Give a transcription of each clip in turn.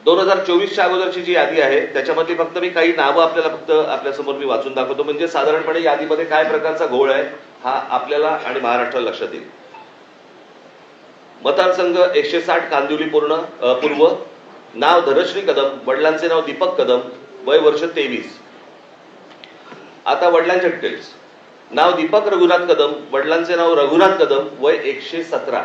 2024च्या अगोदरची जी यादी आहे त्याच्यामध्ये फक्त मी काही नावं आपल्याला फक्त आपल्यासमोर मी वाचून दाखवतो, म्हणजे साधारणपणे यादीमध्ये काय प्रकारचा घोळ आहे हा आपल्याला आणि महाराष्ट्राला लक्षात येईल. मतदारसंघ 160 कांदिवली पूर्व, नाव धनश्री कदम, वडिलांचे नाव दीपक कदम, वय वर्ष 23. आता वडिलांचे डिटेल्स. नाव दीपक रघुनाथ कदम, वडिलांचे नाव रघुनाथ कदम, वय 117.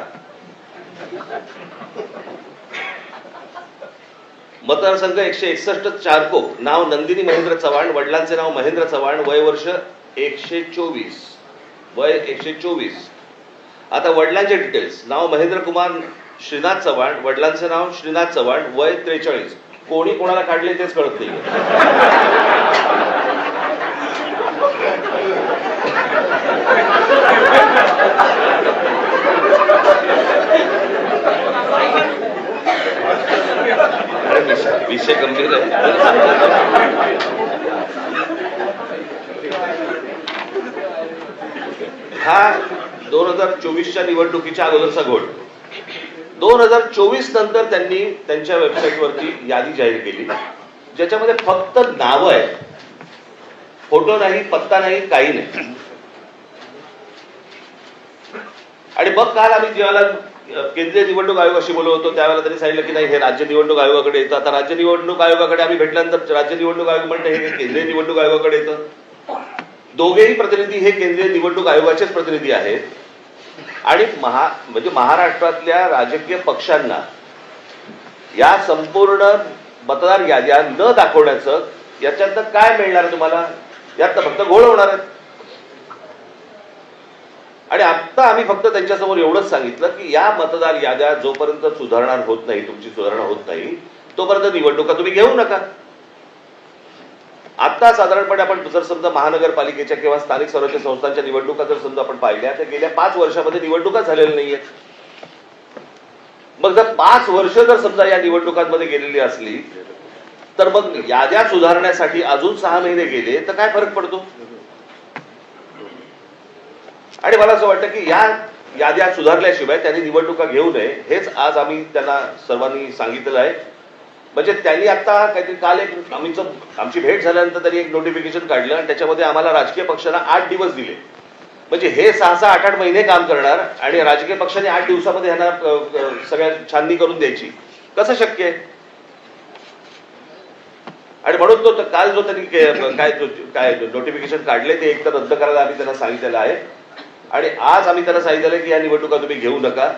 मतदारसंघ 161 चारकोप, नाव नंदिनी महेंद्र चव्हाण, वडिलांचे नाव महेंद्र चव्हाण, वय वर्ष 124. वय 124. आता वडिलांचे डिटेल्स. नाव महेंद्र कुमार श्रीनाथ चव्हाण, वडिलांचे नाव श्रीनाथ चव्हाण, वय 43. कोणी कोणाला काढले तेच कळत नाही. विषय गंभीर आहे. हा 2024च्या निवडणुकीच्या अगोदरचा घोळ. 2024 नंतर त्यांनी त्यांच्या वेबसाईटवरती यादी जाहीर केली ज्याच्यामध्ये फक्त नावं आहेत, फोटो नाही, पत्ता नाही, काही नाही. आणि मग काल आम्ही जेव्हा केंद्रीय निवडणूक आयोगाशी बोलत होतो त्यावेळेला त्यांनी सांगितलं की नाही, हे राज्य निवडणूक आयोगाकडे येतं. आता राज्य निवडणूक आयोगाकडे आम्ही भेटल्यानंतर राज्य निवडणूक आयोग म्हणते हे केंद्रीय निवडणूक आयोगाकडे येतं. दोघेही प्रतिनिधी हे केंद्रीय निवडणूक आयोगाचेच प्रतिनिधी आहेत. आणि म्हणजे महाराष्ट्रातल्या राजकीय पक्षांना या संपूर्ण मतदार याद्या न दाखवण्याचं याच्यात काय मिळणार तुम्हाला? यात फक्त घोळ होणार आहेत. आणि आता आम्ही फक्त त्यांच्यासमोर एवढंच सांगितलं की या मतदार याद्या जोपर्यंत सुधारणा होत नाही, तुमची सुधारणा होत नाही, तोपर्यंत निवडणुका तुम्ही घेऊ नका. आता साधारणपणे आपण जर समजा महानगरपालिकेच्या किंवा स्थानिक स्वराज्य संस्थांच्या निवडणुका जर समजा आपण पाहिल्या तर गेल्या 5 वर्षामध्ये निवडणुका झालेल्या नाहीयेत. मग जर 5 वर्ष जर समजा या निवडणुकांमध्ये गेलेली असली तर मग याद्या सुधारण्यासाठी अजून 6 महिने गेले तर काय फरक पडतो? आणि मला असं वाटतं की या याद्या सुधारल्याशिवाय त्यांनी निवडणुका घेऊ नये हेच आज आम्ही त्यांना सर्वांनी सांगितलेलं आहे. म्हणजे त्यांनी आता काहीतरी काल आमची भेट झाल्यानंतर त्यांनी एक नोटिफिकेशन काढलं आणि त्याच्यामध्ये आम्हाला राजकीय पक्षांना 8 दिवस दिले. म्हणजे हे 6-6, 8-8 महिने काम करणार आणि राजकीय पक्षांनी 8 दिवसामध्ये ह्यांना सगळ्या छाननी करून द्यायची, कसं शक्य आहे? आणि म्हणून तो काल जो त्यांनी काय नोटिफिकेशन काढले ते एकतर रद्द करायला आम्ही त्यांना सांगितलेलं आहे. आणि आज आम्ही त्यांना सांगितलेलं की या निवडणुका तुम्ही घेऊ नका.